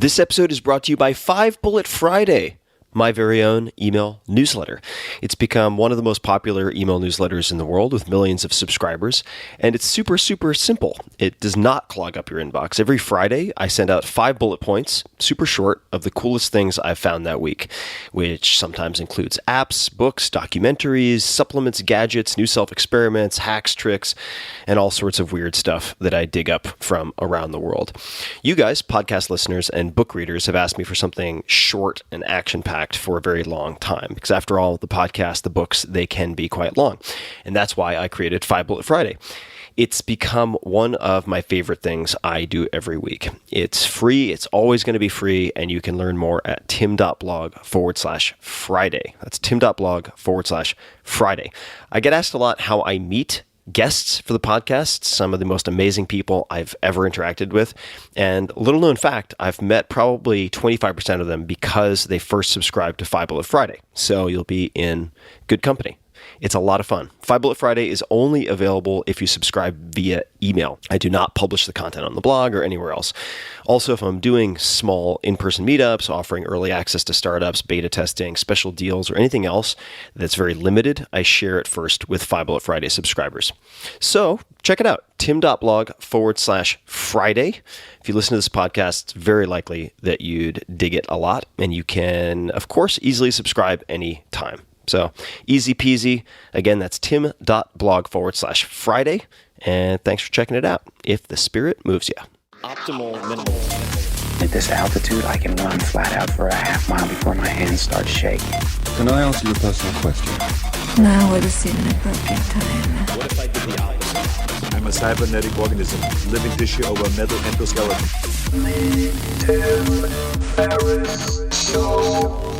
This episode is brought to you by 5 Bullet Friday, my very own email newsletter. It's become one of the most popular email newsletters in the world with millions of subscribers, and it's super, super simple. It does not clog up your inbox. Every Friday, I send out 5 bullet points, super short, of the coolest things I've found that week, which sometimes includes apps, books, documentaries, supplements, gadgets, new self-experiments, hacks, tricks, and all sorts of weird stuff that I dig up from around the world. You guys, podcast listeners and book readers, have asked me for something short and action-packed for a very long time, because after all, the podcast, the books, they can be quite long. And that's why I created 5 Bullet Friday. It's become one of my favorite things I do every week. It's free. It's always going to be free. And you can learn more at tim.blog/Friday. That's tim.blog/Friday. I get asked a lot how I meet guests for the podcast, some of the most amazing people I've ever interacted with. And little known fact, I've met probably 25% of them because they first subscribed to 5 Bullet Friday. So you'll be in good company. It's a lot of fun. 5 Bullet Friday is only available if you subscribe via email. I do not publish the content on the blog or anywhere else. Also, if I'm doing small in-person meetups, offering early access to startups, beta testing, special deals, or anything else that's very limited, I share it first with 5 Bullet Friday subscribers. So check it out, tim.blog/Friday. If you listen to this podcast, it's very likely that you'd dig it a lot. And you can, of course, easily subscribe anytime. So easy peasy. Again, that's tim.blog/Friday. And thanks for checking it out, if the spirit moves you. Optimal minimal. At this altitude, I can run flat out for a half mile before my hands start shaking. Can I answer your personal question? Now would seem an appropriate time. What if I did the opposite? I'm a cybernetic organism, living tissue over a metal endoskeleton. Ferriss Show.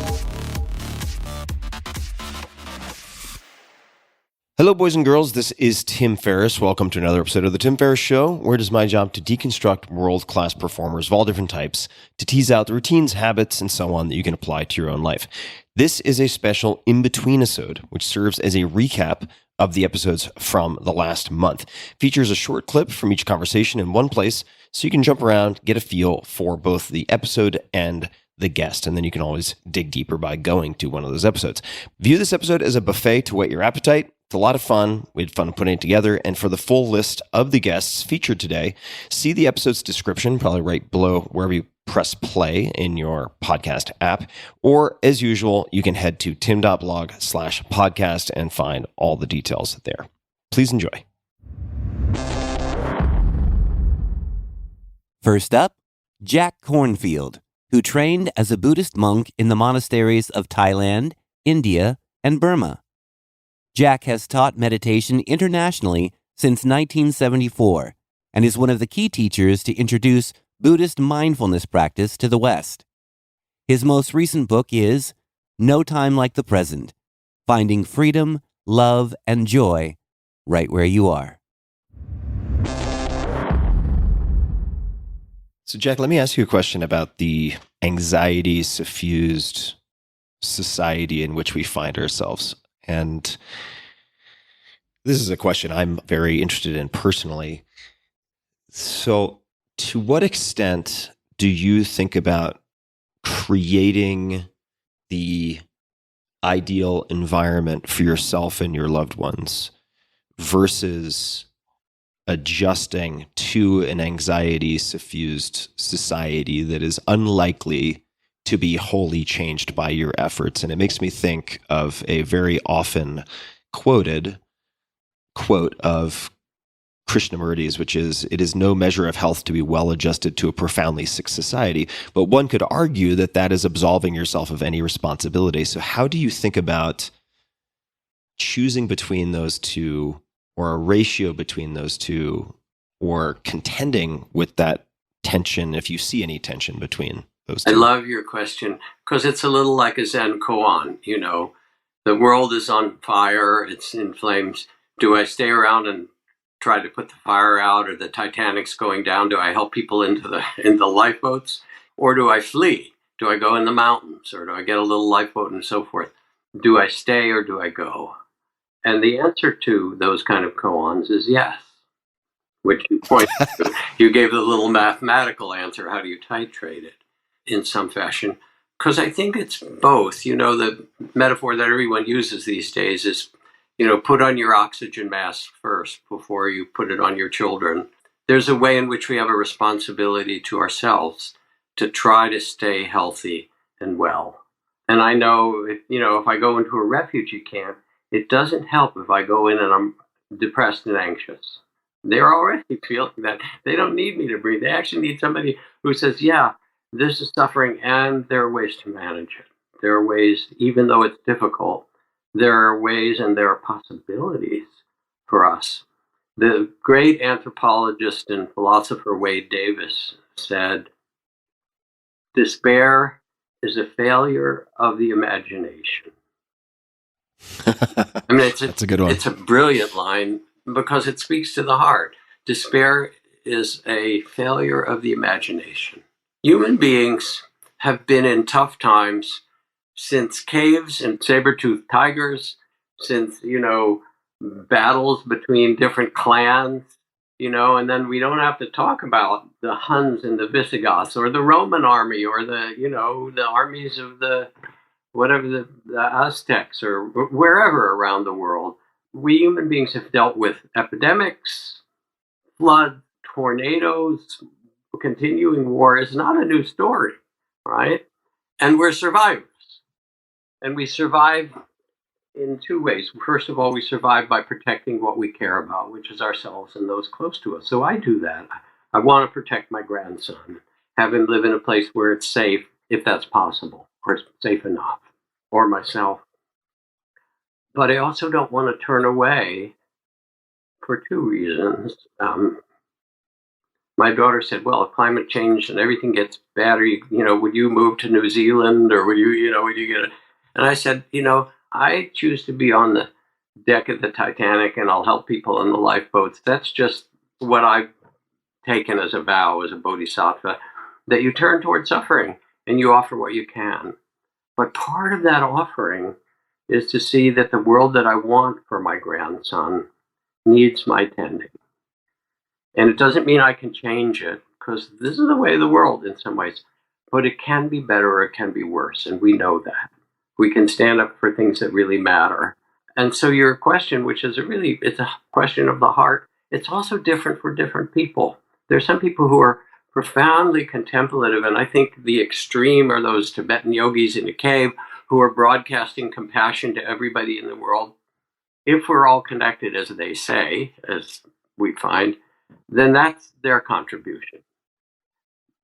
Hello, boys and girls. This is Tim Ferriss. Welcome to another episode of The Tim Ferriss Show, where it is my job to deconstruct world-class performers of all different types, to tease out the routines, habits, and so on that you can apply to your own life. This is a special inbetweenisode, which serves as a recap of the episodes from the last month. Features a short clip from each conversation in one place, so you can jump around, get a feel for both the episode and the guest, and then you can always dig deeper by going to one of those episodes. View this episode as a buffet to whet your appetite. It's a lot of fun. We had fun putting it together. And for the full list of the guests featured today, see the episode's description, probably right below wherever you press play in your podcast app. Or as usual, you can head to tim.blog/podcast and find all the details there. Please enjoy. First up, Jack Kornfield, who trained as a Buddhist monk in the monasteries of Thailand, India, and Burma. Jack has taught meditation internationally since 1974 and is one of the key teachers to introduce Buddhist mindfulness practice to the West. His most recent book is No Time Like the Present: Finding Freedom, Love, and Joy Right Where You Are. So, Jack, let me ask you a question about the anxiety-suffused society in which we find ourselves. And this is a question I'm very interested in personally. So, to what extent do you think about creating the ideal environment for yourself and your loved ones versus adjusting to an anxiety-suffused society that is unlikely to be wholly changed by your efforts? And it makes me think of a very often quoted quote of Krishnamurti's, which is, "It is no measure of health to be well adjusted to a profoundly sick society." But one could argue that that is absolving yourself of any responsibility. So how do you think about choosing between those two, or a ratio between those two, or contending with that tension, if you see any tension between those two? I love your question, because it's a little like a Zen koan. You know, the world is on fire, it's in flames. Do I stay around and try to put the fire out, or the Titanic's going down? Do I help people into the lifeboats, or do I flee? Do I go in the mountains, or do I get a little lifeboat and so forth? Do I stay or do I go? And the answer to those kind of koans is yes, which you point to. You gave the little mathematical answer. How do you titrate it? in some fashion, because I think it's both. You know, the metaphor that everyone uses these days is, you know, put on your oxygen mask first before you put it on your children. There's a way in which we have a responsibility to ourselves to try to stay healthy and well. And I know, if I go into a refugee camp, it doesn't help if I go in and I'm depressed and anxious. They're already feeling that. They don't need me to breathe. They actually need somebody who says, yeah, this is suffering and there are ways to manage it. There are ways, even though it's difficult, there are ways and there are possibilities for us. The great anthropologist and philosopher Wade Davis said, despair is a failure of the imagination. I mean, That's a good one. It's a brilliant line because it speaks to the heart. Despair is a failure of the imagination. Human beings have been in tough times since caves and saber-toothed tigers, since, battles between different clans, and then we don't have to talk about the Huns and the Visigoths or the Roman army or the armies of the Aztecs or wherever around the world. We human beings have dealt with epidemics, floods, tornadoes, continuing war is not a new story, right? And we're survivors. And we survive in two ways. First of all, we survive by protecting what we care about, which is ourselves and those close to us. So I do that. I want to protect my grandson, have him live in a place where it's safe, if that's possible, or safe enough, or myself. But I also don't want to turn away for two reasons. My daughter said, well, if climate change and everything gets bad, would you move to New Zealand or would you get it? And I said, I choose to be on the deck of the Titanic and I'll help people in the lifeboats. That's just what I've taken as a vow, as a bodhisattva, that you turn toward suffering and you offer what you can. But part of that offering is to see that the world that I want for my grandson needs my tending. And it doesn't mean I can change it, because this is the way of the world in some ways. But it can be better or it can be worse, and we know that. We can stand up for things that really matter. And so your question, which is it's a question of the heart, it's also different for different people. There's some people who are profoundly contemplative, and I think the extreme are those Tibetan yogis in a cave who are broadcasting compassion to everybody in the world. If we're all connected, as they say, as we find, then that's their contribution.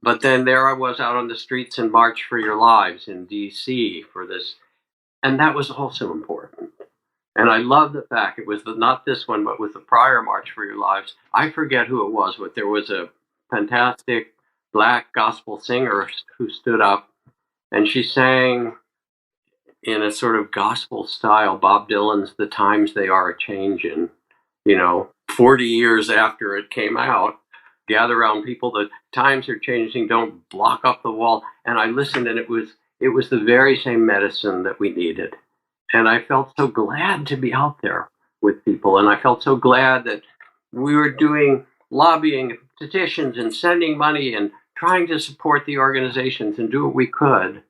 But then there I was out on the streets in March for Your Lives in D.C. for this, and that was also important. And I love the fact it was not this one, but with the prior March for Your Lives. I forget who it was, but there was a fantastic Black gospel singer who stood up, and she sang in a sort of gospel style, Bob Dylan's "The Times They Are A-Changin'," 40 years after it came out. Gather around people, the times are changing, don't block up the wall. And I listened, and it was the very same medicine that we needed. And I felt so glad to be out there with people. And I felt so glad that we were doing lobbying, petitions, and sending money and trying to support the organizations and do what we could.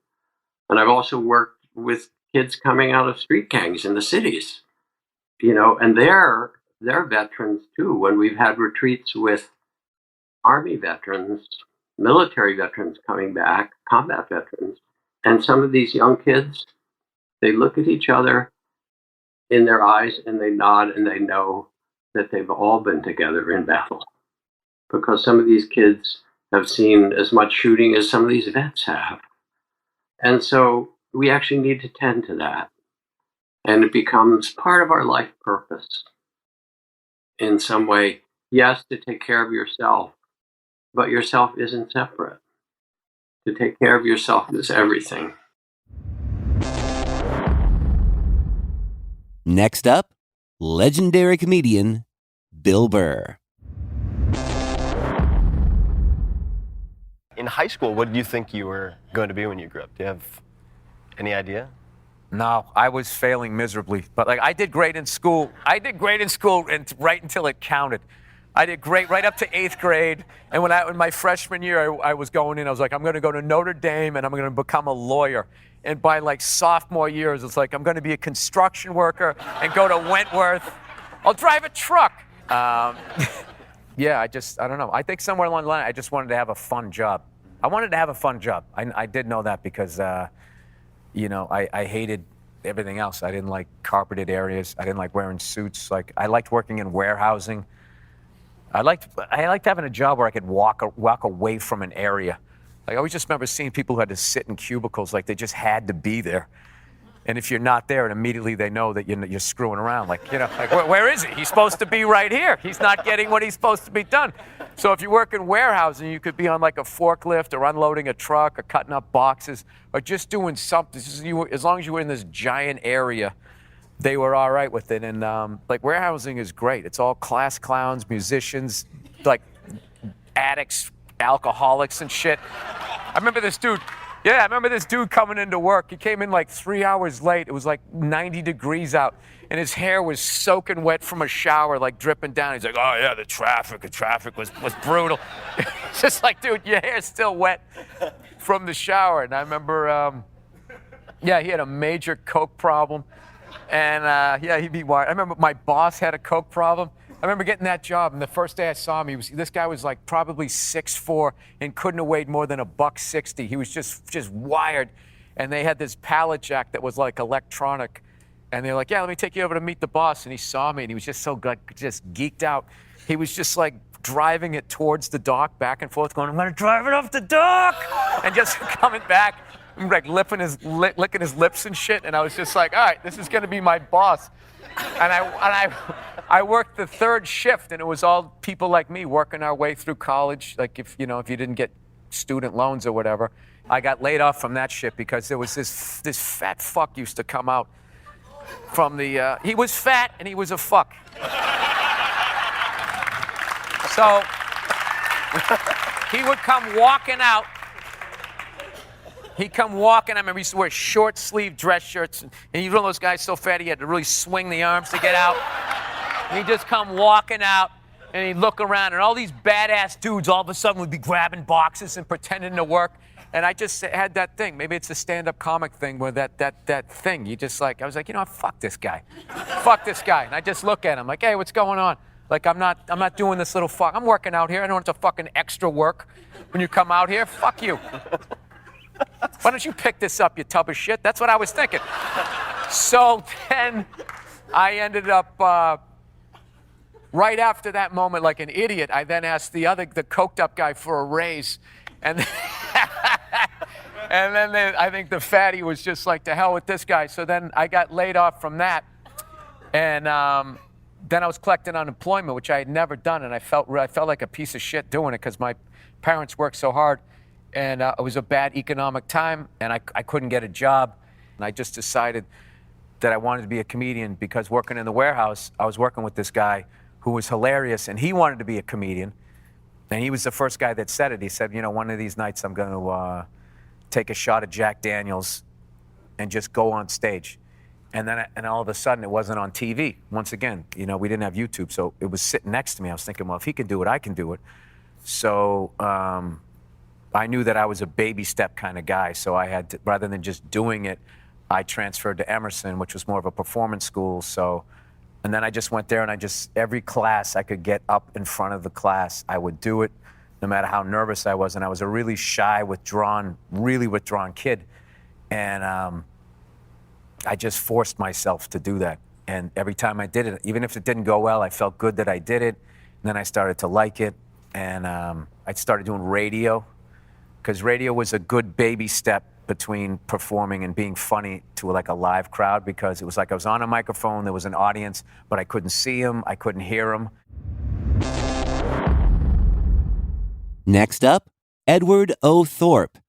And I've also worked with kids coming out of street gangs in the cities, and they're veterans too. When we've had retreats with Army veterans, military veterans coming back, combat veterans, and some of these young kids, they look at each other in their eyes and they nod and they know that they've all been together in battle. Because some of these kids have seen as much shooting as some of these vets have. And so we actually need to tend to that. And it becomes part of our life purpose in some way. Yes, to take care of yourself, but yourself isn't separate. To take care of yourself is everything. Next up, legendary comedian Bill Burr. In high school, what did you think you were going to be when you grew up? Do you have any idea? No, I was failing miserably. But I did great in school. And right until it counted. I did great right up to 8th grade. And in my freshman year, I was going in. I was like, I'm going to go to Notre Dame and I'm going to become a lawyer. And by like sophomore years, it's like I'm going to be a construction worker and go to Wentworth. I'll drive a truck. Yeah, I don't know. I think somewhere along the line, I just wanted to have a fun job. I wanted to have a fun job. I did know that because, I hated everything else. I didn't like carpeted areas. I didn't like wearing suits. Like I liked working in warehousing. I liked having a job where I could walk away from an area. Like I always just remember seeing people who had to sit in cubicles, like they just had to be there. And if you're not there, and immediately they know that you're screwing around. Like where is he? He's supposed to be right here. He's not getting what he's supposed to be done. So if you work in warehousing, you could be on like a forklift or unloading a truck or cutting up boxes or just doing something. As long as you were in this giant area, they were all right with it. And like warehousing is great. It's all class clowns, musicians, like addicts, alcoholics and shit. I remember this dude coming into work. He came in like 3 hours late. It was like 90 degrees out, and his hair was soaking wet from a shower, like dripping down. He's like, oh yeah, the traffic was brutal. It's just like, dude, your hair's still wet from the shower. And I remember, he had a major coke problem. And he'd be wired. I remember my boss had a coke problem. I remember getting that job, and the first day I saw him, this guy was like probably 6'4" and couldn't have weighed more than $160. He was just wired, and they had this pallet jack that was like electronic, and they're like, yeah, let me take you over to meet the boss. And he saw me, and he was just so good, just geeked out. He was just like driving it towards the dock, back and forth, going, I'm gonna drive it off the dock, and just coming back, like licking his lips and shit. And I was just like, all right, this is gonna be my boss. And I worked the third shift, and it was all people like me working our way through college. Like if you didn't get student loans or whatever, I got laid off from that shit because there was this fat fuck used to come out from the. He was fat and he was a fuck. So he would come walking out. He'd come walking. I remember he used to wear short sleeve dress shirts, and he's one of those guys so fat he had to really swing the arms to get out. And he'd just come walking out, and he'd look around, and all these badass dudes all of a sudden would be grabbing boxes and pretending to work. And I just had that thing. Maybe it's a stand-up comic thing where that thing. You just like, I was like, fuck this guy. Fuck this guy. And I just look at him like, hey, what's going on? Like, I'm not doing this little fuck. I'm working out here. I don't want to fucking extra work when you come out here. Fuck you. Why don't you pick this up, you tub of shit? That's what I was thinking. So then I ended up, right after that moment, like an idiot, I then asked the coked up guy for a raise. And then I think the fatty was just like, to hell with this guy. So then I got laid off from that. And then I was collecting unemployment, which I had never done. And I felt like a piece of shit doing it because my parents worked so hard. And it was a bad economic time, and I couldn't get a job. And I just decided that I wanted to be a comedian because working in the warehouse, I was working with this guy who was hilarious, and he wanted to be a comedian. And he was the first guy that said it. He said, one of these nights I'm going to take a shot of Jack Daniels and just go on stage. And then all of a sudden, it wasn't on TV. Once again, we didn't have YouTube, so it was sitting next to me. I was thinking, well, if he can do it, I can do it. So I knew that I was a baby step kind of guy, so I had to, rather than just doing it, I transferred to Emerson, which was more of a performance school. And then I just went there, and every class I could get up in front of the class, I would do it, no matter how nervous I was. And I was a really shy, really withdrawn kid. And I just forced myself to do that. And every time I did it, even if it didn't go well, I felt good that I did it. And then I started to like it. And I started doing radio, because radio was a good baby step between performing and being funny to like a live crowd, because it was like I was on a microphone, there was an audience, but I couldn't see them, I couldn't hear them. Next up, Edward O. Thorp.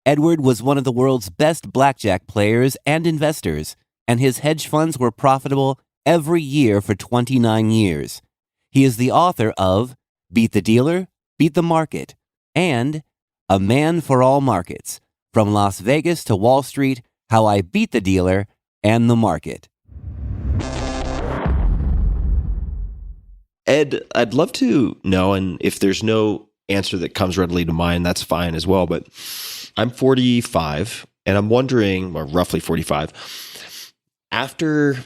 Edward was one of the world's best blackjack players and investors, and his hedge funds were profitable every year for 29 years. He is the author of Beat the Dealer, Beat the Market, and A Man for All Markets, From Las Vegas to Wall Street, How I Beat the Dealer and the Market. Ed, I'd love to know, and if there's no answer that comes readily to mind, that's fine as well, but I'm 45, and I'm wondering, or roughly 45, after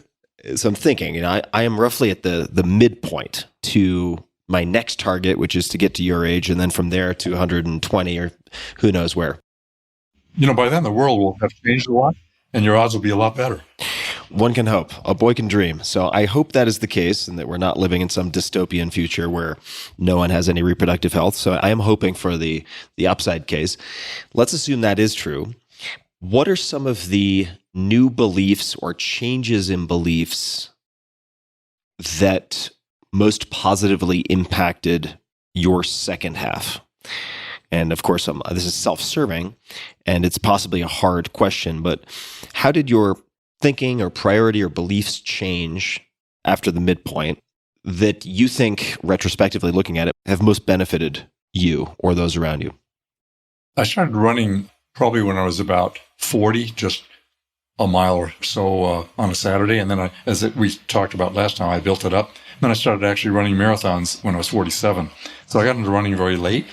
some thinking, and I am roughly at the midpoint to my next target, which is to get to your age, and then from there to 120 or who knows where. By then the world will have changed a lot, and your odds will be a lot better. One can hope. A boy can dream. So I hope that is the case and that we're not living in some dystopian future where no one has any reproductive health. So I am hoping for the upside case. Let's assume that is true. What are some of the new beliefs or changes in beliefs that most positively impacted your second half? And of course, this is self-serving, and it's possibly a hard question, but how did your thinking or priority or beliefs change after the midpoint that you think, retrospectively looking at it, have most benefited you or those around you? I started running probably when I was about 40, just a mile or so on a Saturday. And then we talked about last time, I built it up. Then I started actually running marathons when I was 47. So I got into running very late.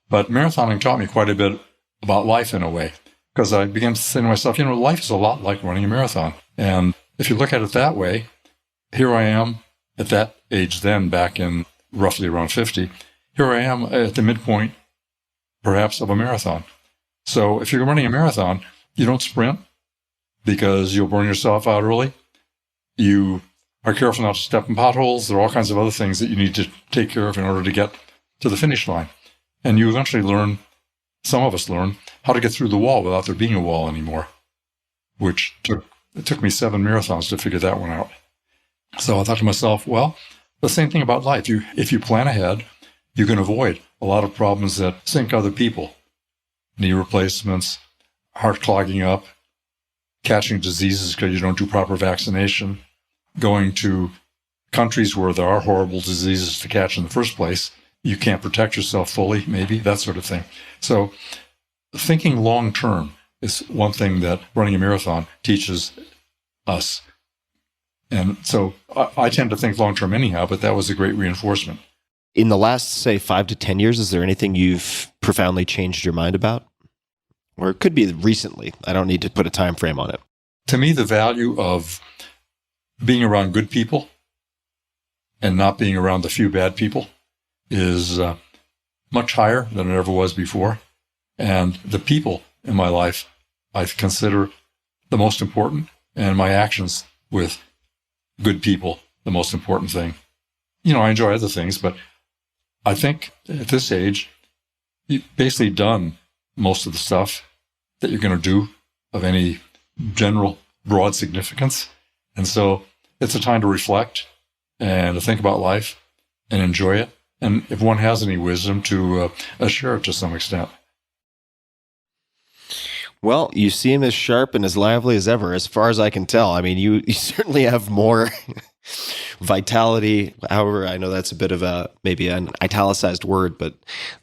But marathoning taught me quite a bit about life in a way, because I began to say to myself, life is a lot like running a marathon. And if you look at it that way, here I am at that age then, back in roughly around 50. Here I am at the midpoint, perhaps, of a marathon. So if you're running a marathon, you don't sprint because you'll burn yourself out early. You are careful not to step in potholes. There are all kinds of other things that you need to take care of in order to get to the finish line. And you eventually learn, some of us learn, how to get through the wall without there being a wall anymore, which it took me 7 marathons to figure that one out. So I thought to myself, well, the same thing about life. If you plan ahead, you can avoid a lot of problems that sink other people. Knee replacements, heart clogging up, catching diseases because you don't do proper vaccination, going to countries where there are horrible diseases to catch in the first place. You can't protect yourself fully, maybe, that sort of thing. So thinking long-term is one thing that running a marathon teaches us. And so I tend to think long-term anyhow, but that was a great reinforcement. In the last, say, 5 to 10 years, is there anything you've profoundly changed your mind about? Or it could be recently. I don't need to put a time frame on it. To me, the value of being around good people and not being around the few bad people is much higher than it ever was before. And the people in my life I consider the most important, and my actions with good people the most important thing. I enjoy other things, but I think at this age, you've basically done most of the stuff that you're going to do of any general broad significance. And so it's a time to reflect and to think about life and enjoy it. And if one has any wisdom, to share it to some extent. Well, you seem as sharp and as lively as ever, as far as I can tell. I mean, you certainly have more vitality. However, I know that's a bit of maybe an italicized word, but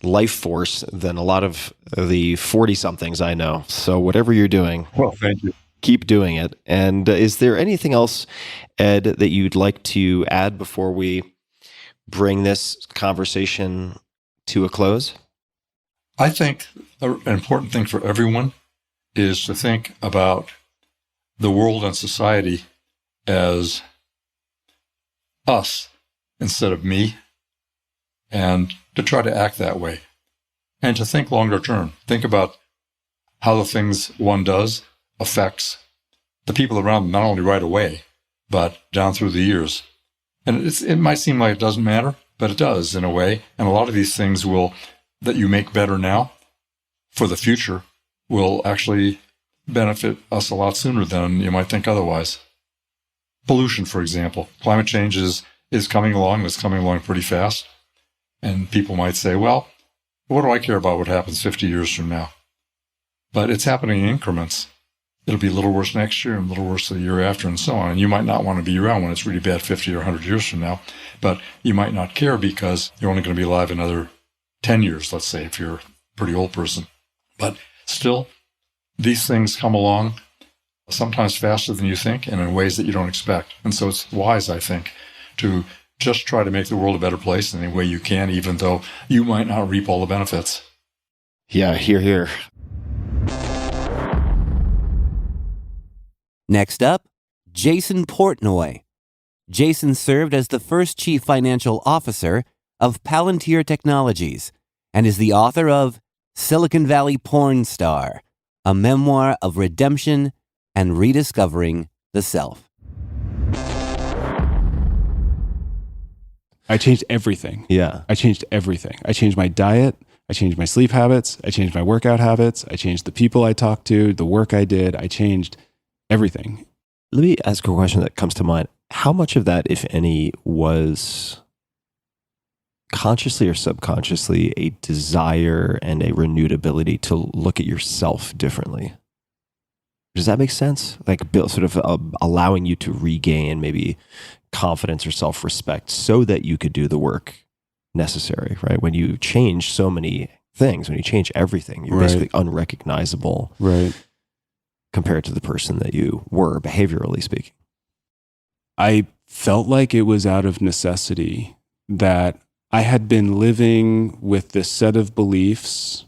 life force than a lot of the 40-somethings I know. So whatever you're doing, well, thank you. Keep doing it. And is there anything else, Ed, that you'd like to add before we bring this conversation to a close? I think an important thing for everyone is to think about the world and society as us instead of me, and to try to act that way, and to think longer term. Think about how the things one does affects the people around them, not only right away, but down through the years. And it might seem like it doesn't matter, but it does in a way. And a lot of these things that you make better now for the future will actually benefit us a lot sooner than you might think otherwise. Pollution, for example. Climate change is coming along, and it's coming along pretty fast. And people might say, well, what do I care about what happens 50 years from now? But it's happening in increments. It'll be a little worse next year and a little worse the year after, and so on. And you might not want to be around when it's really bad 50 or 100 years from now, but you might not care because you're only going to be alive another 10 years, let's say, if you're a pretty old person. But still, these things come along sometimes faster than you think and in ways that you don't expect. And so it's wise, I think, to just try to make the world a better place in any way you can, even though you might not reap all the benefits. Yeah, hear, hear. Next up, Jason Portnoy. Jason served as the first chief financial officer of Palantir Technologies and is the author of Silicon Valley Porn Star, a memoir of redemption and rediscovering the self. I changed everything. Yeah. I changed everything. I changed my diet. I changed my sleep habits. I changed my workout habits. I changed the people I talked to, the work I did. I changed everything. Let me ask a question that comes to mind. How much of that, if any, was consciously or subconsciously a desire and a renewed ability to look at yourself differently? Does that make sense? Like sort of allowing you to regain maybe confidence or self-respect so that you could do the work necessary, right? When you change so many things, when you change everything, you're basically unrecognizable, right, compared to the person that you were, behaviorally speaking. I felt like it was out of necessity that I had been living with this set of beliefs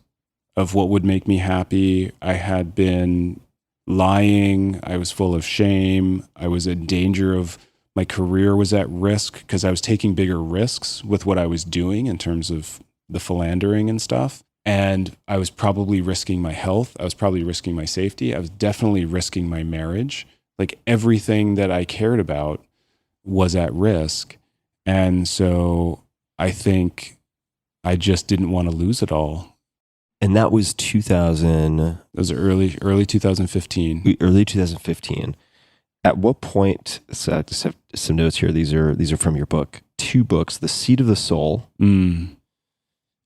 of what would make me happy. I had been lying. I was full of shame. I was in danger of, my career was at risk because I was taking bigger risks with what I was doing in terms of the philandering and stuff. And I was probably risking my health. I was probably risking my safety. I was definitely risking my marriage. Like everything that I cared about was at risk. And so I think I just didn't want to lose it all. And that was 2000. It was early 2015. Early 2015. At what point? So I just have some notes here. These are from your book. 2 books: The Seed of the Soul, and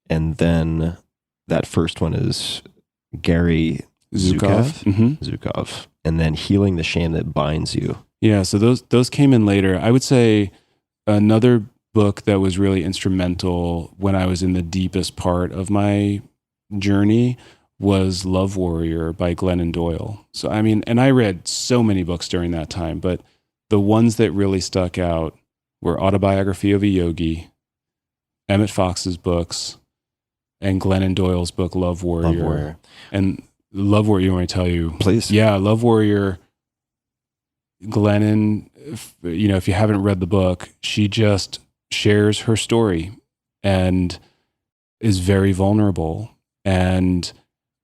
then that first one is Gary Zukov, Zukov, and then Healing the Shame That Binds You. Yeah, so those came in later. I would say another book that was really instrumental when I was in the deepest part of my journey was Love Warrior by Glennon Doyle. So, I mean, and I read so many books during that time, but the ones that really stuck out were Autobiography of a Yogi, Emmett Fox's books, and Glennon Doyle's book, Love Warrior. Love Warrior. And Love Warrior, you want me to tell you? Please. Yeah, Love Warrior, Glennon, if you haven't read the book, she just shares her story and is very vulnerable. And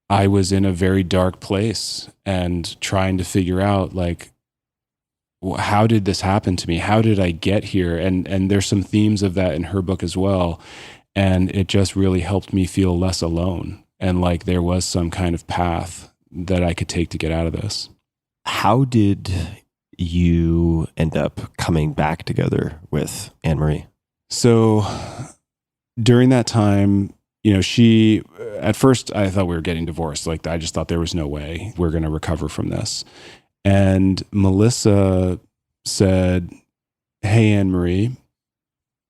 I was in a very dark place and trying to figure out, like, how did this happen to me? How did I get here? And there's some themes of that in her book as well. And it just really helped me feel less alone. And like there was some kind of path that I could take to get out of this. How did you end up coming back together with Anne-Marie? So during that time, she, at first I thought we were getting divorced. Like I just thought there was no way we're going to recover from this. And Melissa said, "Hey, Anne-Marie,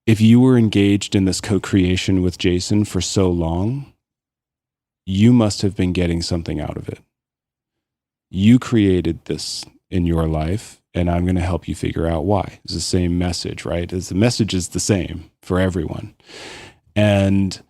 if you were engaged in this co-creation with Jason for so long, you must have been getting something out of it. You created this in your life, and I'm going to help you figure out why." It's the same message, right? The message is the same for everyone. And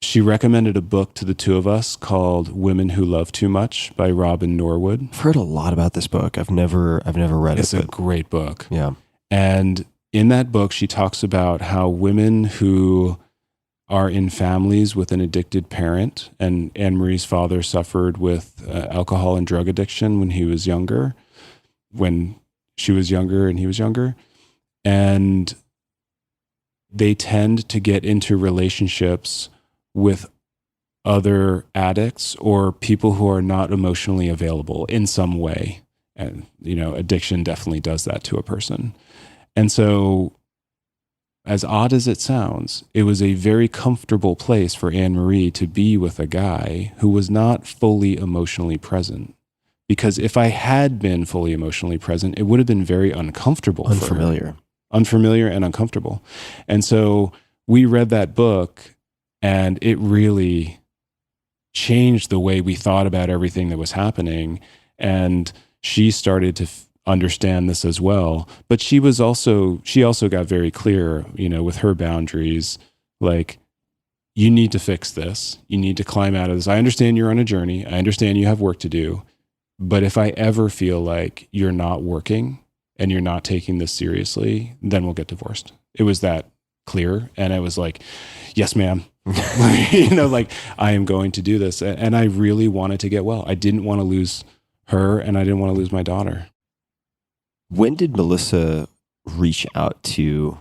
she recommended a book to the two of us called Women Who Love Too Much by Robin Norwood. I've heard a lot about this book. I've never read it. It's a great book. Yeah. And in that book, she talks about how women who are in families with an addicted parent, and Anne-Marie's father suffered with alcohol and drug addiction when she was younger and he was younger. And they tend to get into relationships with other addicts or people who are not emotionally available in some way. And, addiction definitely does that to a person. And so, as odd as it sounds, it was a very comfortable place for Anne-Marie to be with a guy who was not fully emotionally present. Because if I had been fully emotionally present, it would have been very uncomfortable. Unfamiliar and uncomfortable. And so we read that book, and it really changed the way we thought about everything that was happening. And she started to understand this as well. But she also got very clear, with her boundaries, like, you need to fix this. You need to climb out of this. I understand you're on a journey. I understand you have work to do. But if I ever feel like you're not working and you're not taking this seriously, then we'll get divorced. It was that clear. And I was like, yes, ma'am. Like, I am going to do this. And I really wanted to get well. I didn't want to lose her, and I didn't want to lose my daughter. When did Melissa reach out to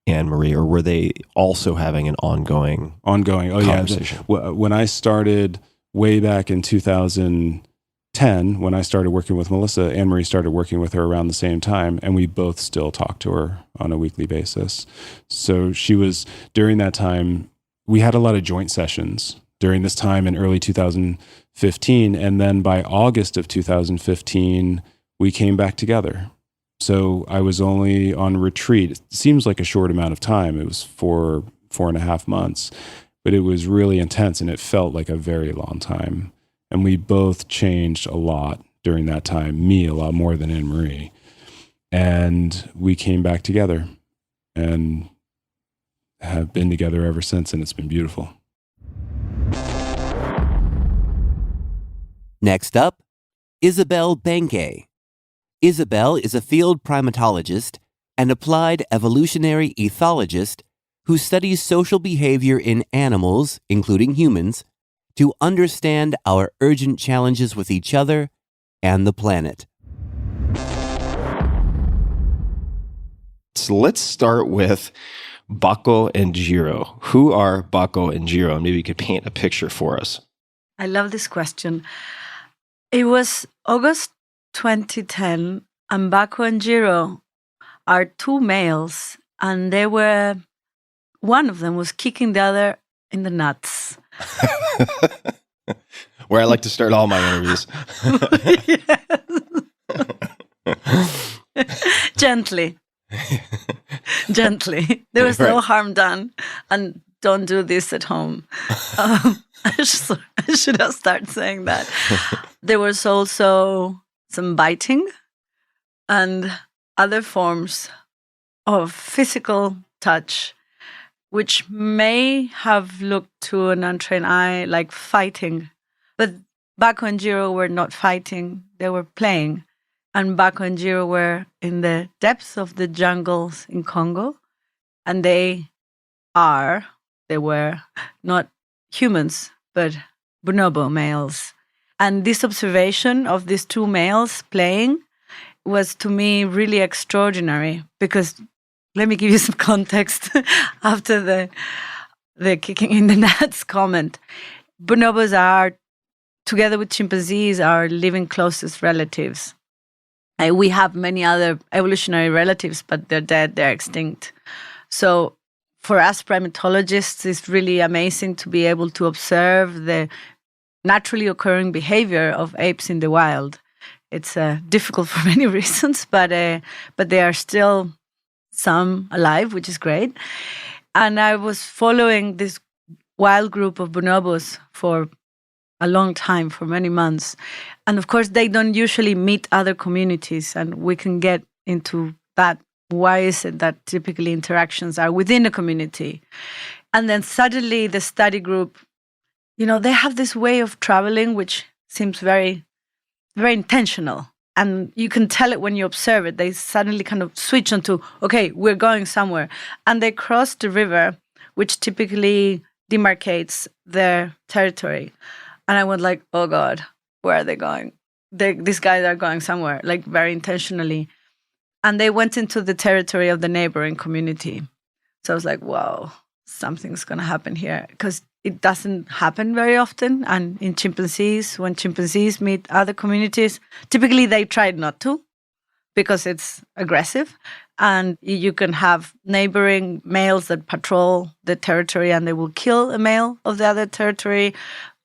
Anne Marie, or were they also having an ongoing Oh, conversation? Yeah. When I started way back in 2010, when I started working with Melissa, Anne Marie started working with her around the same time, and we both still talk to her on a weekly basis. So during that time, we had a lot of joint sessions during this time in early 2015. And then by August of 2015, we came back together. So I was only on retreat. It seems like a short amount of time. It was 4.5 months, but it was really intense, and it felt like a very long time. And we both changed a lot during that time, me a lot more than Anne Marie. And we came back together and have been together ever since, and it's been beautiful. Next up, Isabel Behncke. Isabel is a field primatologist and applied evolutionary ethologist who studies social behavior in animals, including humans, to understand our urgent challenges with each other and the planet. So let's start with Bacco and Giro. Who are Bacco and Giro? Maybe you could paint a picture for us. I love this question. It was August 2010, and Bacco and Giro are two males, and one of them was kicking the other in the nuts. Where I like to start all my interviews. Gently. There was no harm done, and don't do this at home. I should have started saying that. There was also some biting and other forms of physical touch, which may have looked to an untrained eye like fighting. But Bacco and Giro were not fighting, they were playing. And Bacco and Giro were in the depths of the jungles in Congo, and they were not humans, but bonobo males. And this observation of these two males playing was, to me, really extraordinary, because let me give you some context after the kicking in the nuts comment. Bonobos are, together with chimpanzees, our living closest relatives. We have many other evolutionary relatives, but they're dead, they're extinct. So for us primatologists, it's really amazing to be able to observe the naturally occurring behavior of apes in the wild. It's difficult for many reasons, but they are still some alive, which is great. And I was following this wild group of bonobos for a long time, for many months. And of course, they don't usually meet other communities, and we can get into that. Why is it that typically interactions are within a community? And then suddenly the study group, they have this way of traveling which seems very, very intentional. And you can tell it when you observe it. They suddenly kind of switch onto, okay, we're going somewhere. And they cross the river, which typically demarcates their territory. And I went like, oh God, where are they going? These guys are going somewhere, like very intentionally. And they went into the territory of the neighboring community. So I was like, wow, something's going to happen here. Because it doesn't happen very often. And in chimpanzees, when chimpanzees meet other communities, typically they try not to, because it's aggressive. And you can have neighboring males that patrol the territory, and they will kill a male of the other territory,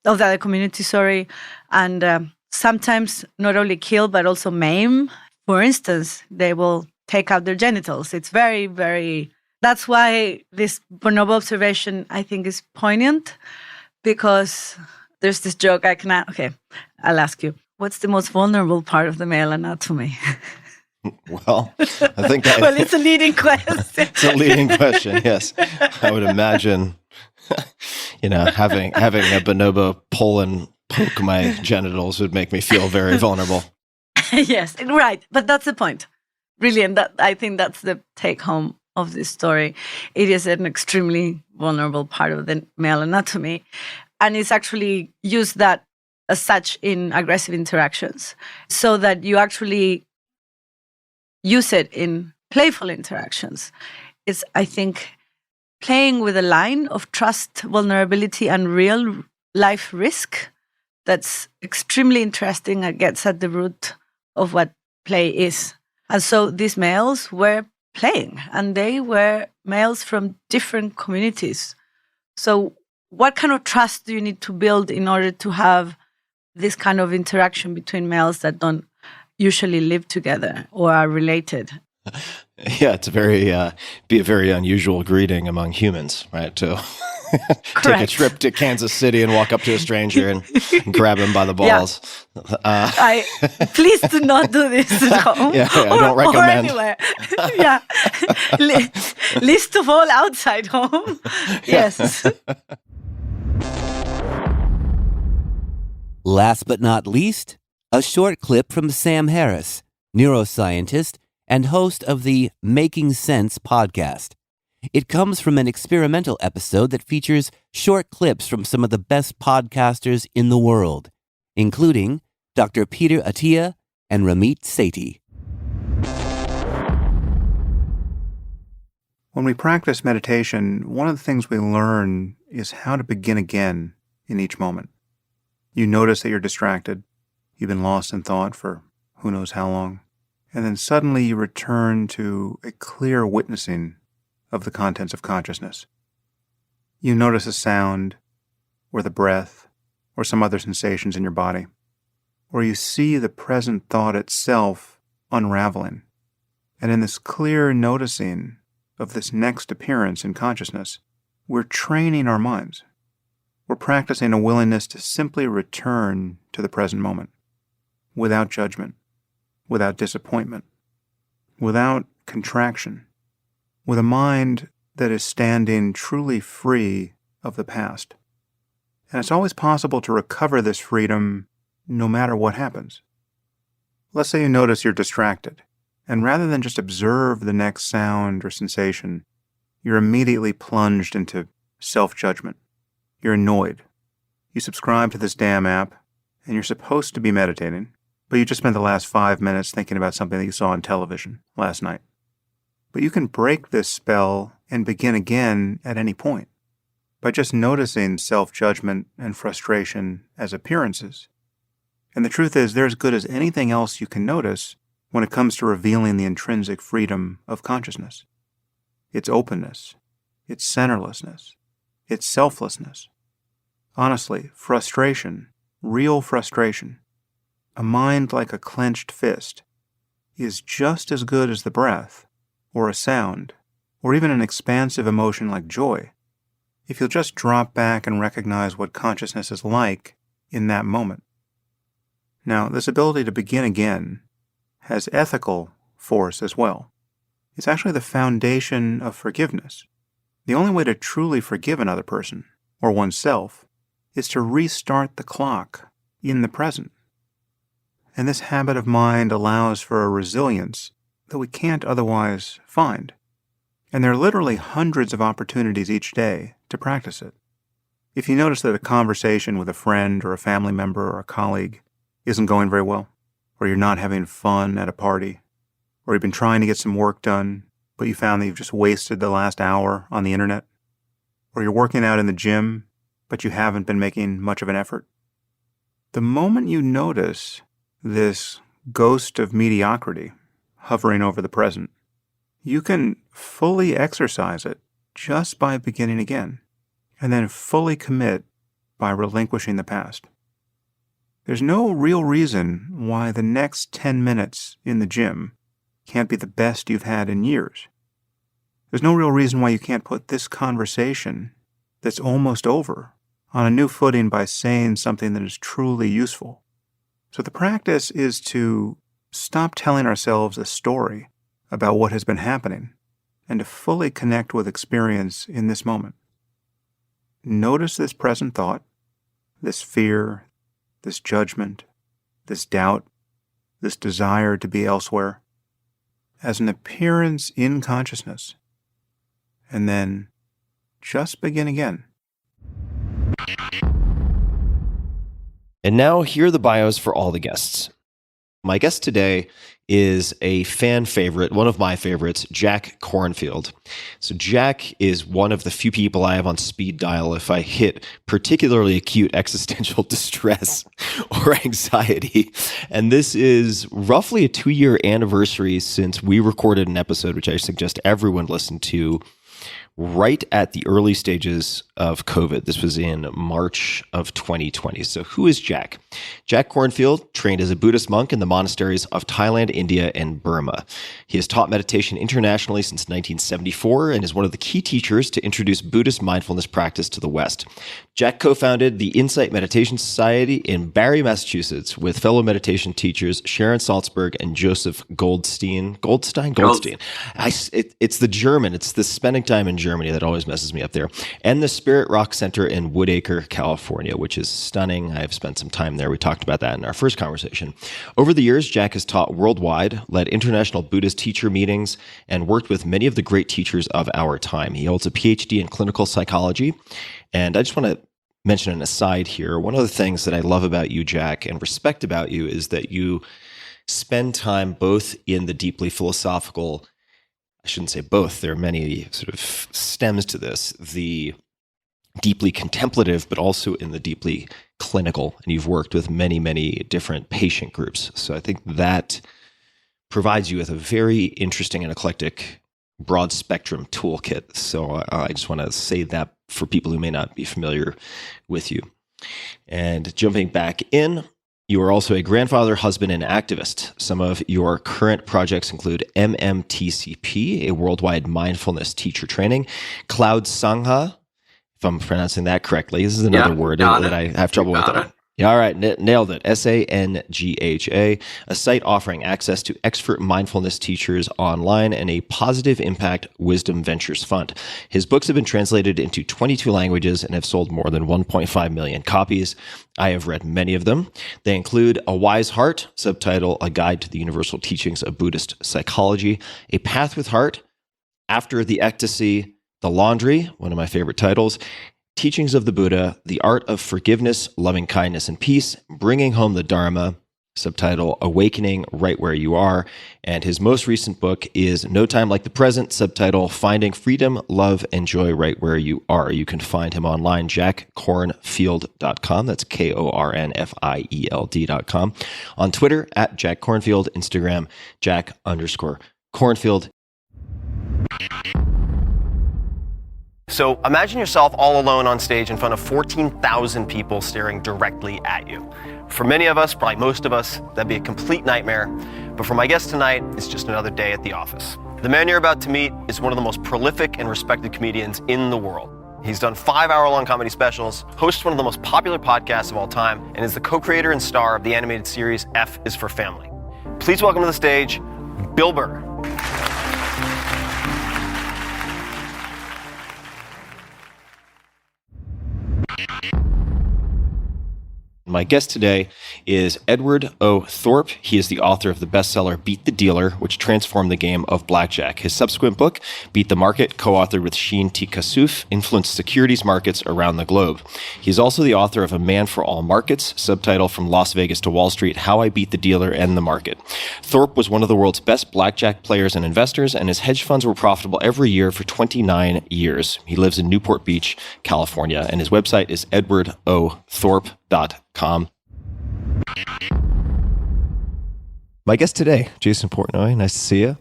of the other community, sorry. And sometimes not only kill, but also maim. For instance, they will take out their genitals. It's very, very... That's why this bonobo observation, I think, is poignant, because there's this joke I'll ask you. what's the most vulnerable part of the male anatomy? Well, I think well, it's a leading question. It's a leading question, yes. I would imagine, having a bonobo pull and poke my genitals would make me feel very vulnerable. Yes, right. But that's the point. Really, and I think that's the take home of this story. It is an extremely vulnerable part of the male anatomy. And it's actually used that as such in aggressive interactions, so that you actually use it in playful interactions. It's, I think, playing with a line of trust, vulnerability, and real life risk that's extremely interesting and gets at the root of what play is. And so these males were playing, and they were males from different communities. So what kind of trust do you need to build in order to have this kind of interaction between males that don't usually live together or are related? Yeah, it's be a very unusual greeting among humans, right? To take a trip to Kansas City and walk up to a stranger and grab him by the balls. Yeah. Please do not do this at home. Yeah, I don't recommend. Or anywhere. Yeah. Least of all outside home. Yes. Last but not least, a short clip from Sam Harris, neuroscientist and host of the Making Sense podcast. It comes from an experimental episode that features short clips from some of the best podcasters in the world, including Dr. Peter Attia and Ramit Sethi. When we practice meditation, one of the things we learn is how to begin again in each moment. You notice that you're distracted. You've been lost in thought for who knows how long. And then suddenly you return to a clear witnessing of the contents of consciousness. You notice a sound, or the breath, or some other sensations in your body. Or you see the present thought itself unraveling. And in this clear noticing of this next appearance in consciousness, we're training our minds. We're practicing a willingness to simply return to the present moment, without judgment, without disappointment, without contraction, with a mind that is standing truly free of the past. And it's always possible to recover this freedom no matter what happens. Let's say you notice you're distracted, and rather than just observe the next sound or sensation, you're immediately plunged into self-judgment. You're annoyed. You subscribe to this damn app, and you're supposed to be meditating, but you just spent the last 5 minutes thinking about something that you saw on television last night. But you can break this spell and begin again at any point by just noticing self-judgment and frustration as appearances. And the truth is, they're as good as anything else you can notice when it comes to revealing the intrinsic freedom of consciousness. Its openness, its centerlessness, its selflessness. Honestly, frustration, real frustration, a mind like a clenched fist, is just as good as the breath, or a sound, or even an expansive emotion like joy, if you'll just drop back and recognize what consciousness is like in that moment. Now, this ability to begin again has ethical force as well. It's actually the foundation of forgiveness. The only way to truly forgive another person, or oneself, is to restart the clock in the present. And this habit of mind allows for a resilience that we can't otherwise find. And there are literally hundreds of opportunities each day to practice it. If you notice that a conversation with a friend or a family member or a colleague isn't going very well, or you're not having fun at a party, or you've been trying to get some work done, but you found that you've just wasted the last hour on the internet, or you're working out in the gym, but you haven't been making much of an effort. The moment you notice this ghost of mediocrity hovering over the present, you can fully exercise it just by beginning again, and then fully commit by relinquishing the past. There's no real reason why the next 10 minutes in the gym can't be the best you've had in years. There's no real reason why you can't put this conversation that's almost over on a new footing by saying something that is truly useful. So the practice is to stop telling ourselves a story about what has been happening and to fully connect with experience in this moment. Notice this present thought, this fear, this judgment, this doubt, this desire to be elsewhere, as an appearance in consciousness. And then just begin again. And now here are the bios for all the guests. My guest today is a fan favorite, one of my favorites, Jack Kornfield. So Jack is one of the few people I have on speed dial if I hit particularly acute existential distress or anxiety. And this is roughly a 2-year anniversary since we recorded an episode, which I suggest everyone listen to, right at the early stages of COVID. This was in March of 2020. So who is Jack? Jack Kornfield trained as a Buddhist monk in the monasteries of Thailand, India, and Burma. He has taught meditation internationally since 1974 and is one of the key teachers to introduce Buddhist mindfulness practice to the West. Jack co-founded the Insight Meditation Society in Barre, Massachusetts, with fellow meditation teachers Sharon Salzberg and Joseph Goldstein. It's the German. It's the spending time in Germany that always messes me up there. And the Spirit Rock Center in Woodacre, California, which is stunning. I've spent some time there. We talked about that in our first conversation. Over the years, Jack has taught worldwide, led international Buddhist teacher meetings, and worked with many of the great teachers of our time. He holds a PhD in clinical psychology. And I just want to mention an aside here. One of the things that I love about you, Jack, and respect about you is that you spend time both in the deeply philosophical, I shouldn't say both, there are many sort of stems to this, the deeply contemplative, but also in the deeply clinical. And you've worked with many, many different patient groups. So I think that provides you with a very interesting and eclectic broad spectrum toolkit. So I just want to say that for people who may not be familiar with you. And jumping back in, you are also a grandfather, husband, and activist. Some of your current projects include MMTCP, a worldwide mindfulness teacher training, Cloud Sangha, if I'm pronouncing that correctly. This is another word that I have trouble with. Yeah, all right, nailed it. SANGHA, a site offering access to expert mindfulness teachers online and a positive impact wisdom ventures fund. His books have been translated into 22 languages and have sold more than 1.5 million copies. I have read many of them. They include A Wise Heart, subtitle A Guide to the Universal Teachings of Buddhist Psychology, A Path with Heart, After the Ecstasy, The Laundry, one of my favorite titles, Teachings of the Buddha, The Art of Forgiveness, Loving Kindness, and Peace, Bringing Home the Dharma, subtitle Awakening Right Where You Are. And his most recent book is No Time Like the Present, subtitle Finding Freedom, Love, and Joy Right Where You Are. You can find him online, jackkornfield.com. That's KORNFIELD.com. On Twitter, at Jack Kornfield, Instagram, Jack_Kornfield. So imagine yourself all alone on stage in front of 14,000 people staring directly at you. For many of us, probably most of us, that'd be a complete nightmare. But for my guest tonight, it's just another day at the office. The man you're about to meet is one of the most prolific and respected comedians in the world. He's done 5-hour-long comedy specials, hosts one of the most popular podcasts of all time, and is the co-creator and star of the animated series F is for Family. Please welcome to the stage, Bill Burr. My guest today is Edward O. Thorp. He is the author of the bestseller Beat the Dealer, which transformed the game of blackjack. His subsequent book, Beat the Market, co-authored with Sheen T. Kassouf, influenced securities markets around the globe. He is also the author of A Man for All Markets, subtitle From Las Vegas to Wall Street, How I Beat the Dealer and the Market. Thorp was one of the world's best blackjack players and investors, and his hedge funds were profitable every year for 29 years. He lives in Newport Beach, California, and his website is edwardothorp.com. My guest today, Jason Portnoy. Nice to see you.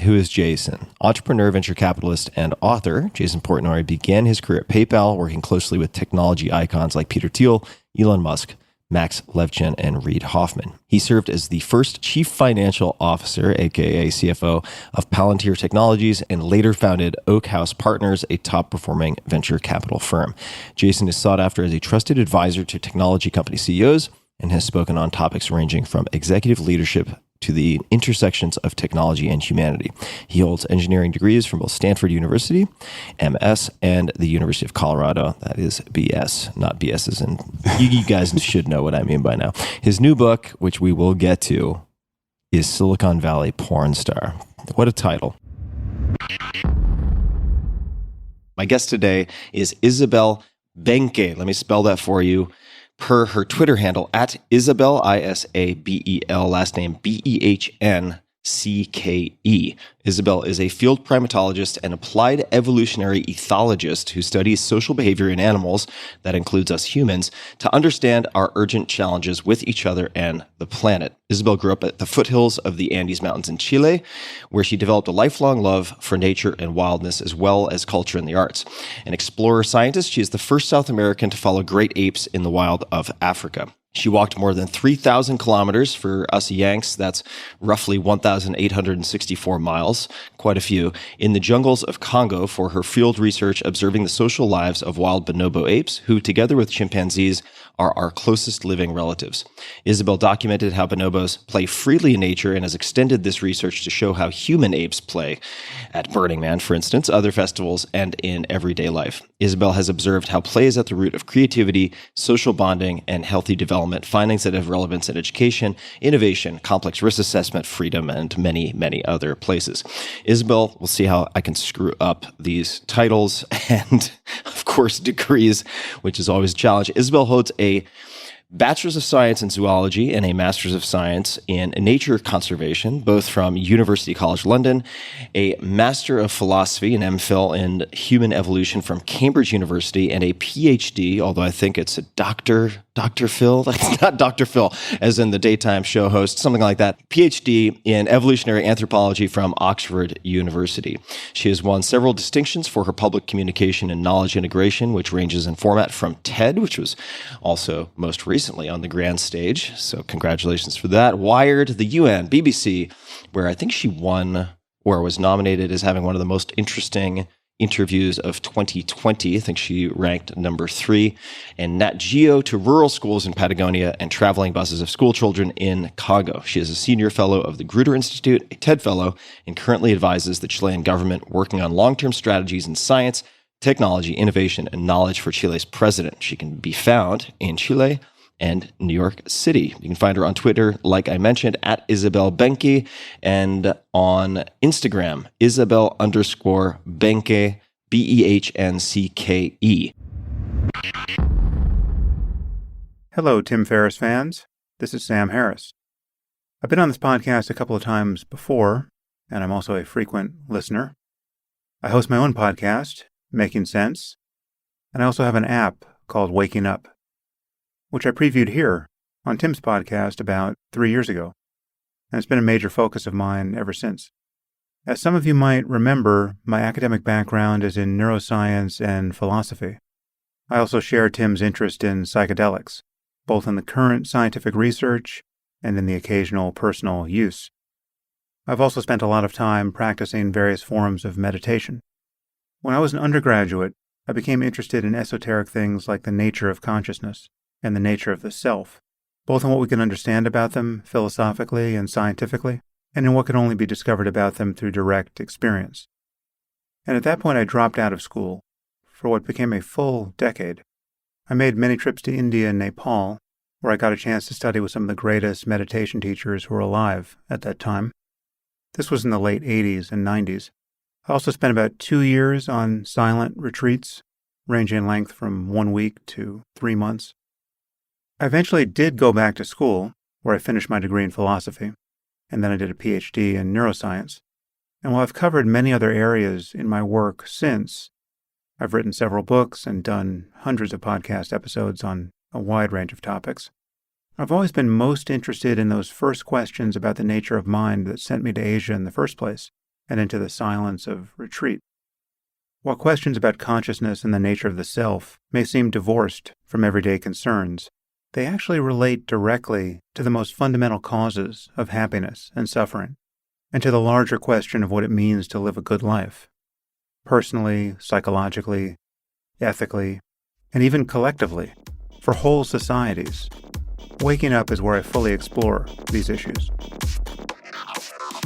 Who is Jason? Entrepreneur, venture capitalist, and author. Jason Portnoy began his career at PayPal, working closely with technology icons like Peter Thiel, Elon Musk, Max Levchin, and Reid Hoffman. He served as the first chief financial officer, aka CFO, of Palantir Technologies, and later founded Oak House Partners, a top-performing venture capital firm. Jason is sought after as a trusted advisor to technology company CEOs, and has spoken on topics ranging from executive leadership to the intersections of technology and humanity. He holds engineering degrees from both Stanford University, MS, and the University of Colorado. That is BS, not BS as in, you guys should know what I mean by now. His new book, which we will get to, is Silicon Valley Porn Star. What a title. My guest today is Isabel Behncke. Let me spell that for you. Per her Twitter handle, at Isabel, Isabel, last name Behncke. Isabel is a field primatologist and applied evolutionary ethologist who studies social behavior in animals, that includes us humans, to understand our urgent challenges with each other and the planet. Isabel grew up at the foothills of the Andes Mountains in Chile, where she developed a lifelong love for nature and wildness, as well as culture and the arts. An explorer scientist, she is the first South American to follow great apes in the wild of Africa. She walked more than 3,000 kilometers. For us Yanks, that's roughly 1,864 miles, quite a few, in the jungles of Congo for her field research observing the social lives of wild bonobo apes, who, together with chimpanzees, are our closest living relatives. Isabel documented how bonobos play freely in nature and has extended this research to show how human apes play at Burning Man, for instance, other festivals, and in everyday life. Isabel has observed how play is at the root of creativity, social bonding, and healthy development, findings that have relevance in education, innovation, complex risk assessment, freedom, and many, many other places. Isabel, we'll see how I can screw up these titles and, of course, degrees, which is always a challenge. Isabel holds a Bachelor's of Science in Zoology and a Master's of Science in Nature Conservation, both from University College London, a Master of Philosophy, an MPhil in Human Evolution from Cambridge University, and a PhD, although I think it's a Dr. Phil. That's not Dr. Phil, as in the daytime show host, something like that. PhD in Evolutionary Anthropology from Oxford University. She has won several distinctions for her public communication and knowledge integration, which ranges in format from TED, which was also most recently on the grand stage. So congratulations for that. Wired, the UN, BBC, where I think she won or was nominated as having one of the most interesting interviews of 2020. I think she ranked number 3. And Nat Geo to rural schools in Patagonia and traveling buses of school children in Congo. She is a senior fellow of the Grutter Institute, a TED fellow, and currently advises the Chilean government working on long-term strategies in science, technology, innovation, and knowledge for Chile's president. She can be found in Chile and New York City. You can find her on Twitter, like I mentioned, at Isabel Behncke, and on Instagram, Isabel_Behncke, Behncke. Hello, Tim Ferriss fans. This is Sam Harris. I've been on this podcast a couple of times before, and I'm also a frequent listener. I host my own podcast, Making Sense, and I also have an app called Waking Up, which I previewed here on Tim's podcast about 3 years ago, and it's been a major focus of mine ever since. As some of you might remember, my academic background is in neuroscience and philosophy. I also share Tim's interest in psychedelics, both in the current scientific research and in the occasional personal use. I've also spent a lot of time practicing various forms of meditation. When I was an undergraduate, I became interested in esoteric things like the nature of consciousness and the nature of the self, both in what we can understand about them philosophically and scientifically, and in what can only be discovered about them through direct experience. And at that point, I dropped out of school for what became a full decade. I made many trips to India and Nepal, where I got a chance to study with some of the greatest meditation teachers who were alive at that time. This was in the late 80s and 90s. I also spent about 2 years on silent retreats, ranging in length from 1 week to 3 months. I eventually did go back to school, where I finished my degree in philosophy, and then I did a PhD in neuroscience. And while I've covered many other areas in my work since, I've written several books and done hundreds of podcast episodes on a wide range of topics. I've always been most interested in those first questions about the nature of mind that sent me to Asia in the first place, and into the silence of retreat. While questions about consciousness and the nature of the self may seem divorced from everyday concerns, they actually relate directly to the most fundamental causes of happiness and suffering, and to the larger question of what it means to live a good life, personally, psychologically, ethically, and even collectively, for whole societies. Waking Up is where I fully explore these issues.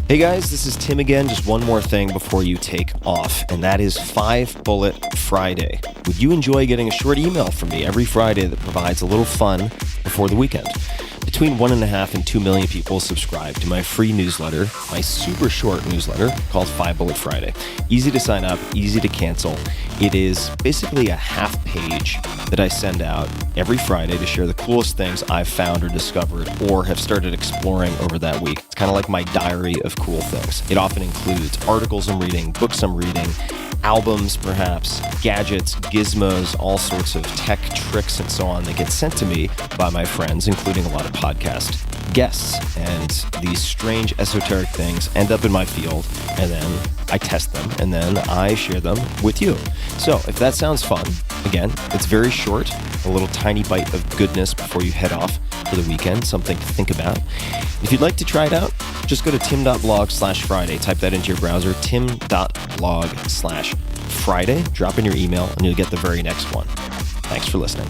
Hey guys, this is Tim again. Just one more thing before you take off, and that is 5 Bullet Friday. Would you enjoy getting a short email from me every Friday that provides a little fun before the weekend? Between 1.5 and 2 million people subscribe to my free newsletter, my super short newsletter called 5 Bullet Friday. Easy to sign up, easy to cancel. It is basically a half page that I send out every Friday to share the coolest things I've found or discovered or have started exploring over that week. It's kind of like my diary of cool things. It often includes articles I'm reading, books I'm reading, albums perhaps, gadgets, gizmos, all sorts of tech tricks and so on that get sent to me by my friends, including a lot of podcast guests. And these strange esoteric things end up in my field, and then I test them, and then I share them with you. So if that sounds fun, again, it's very short, a little tiny bite of goodness before you head off for the weekend, something to think about. If you'd like to try it out, just go to tim.blog/Friday. Type that into your browser, tim.blog/Friday. Drop in your email, and you'll get the very next one. Thanks for listening.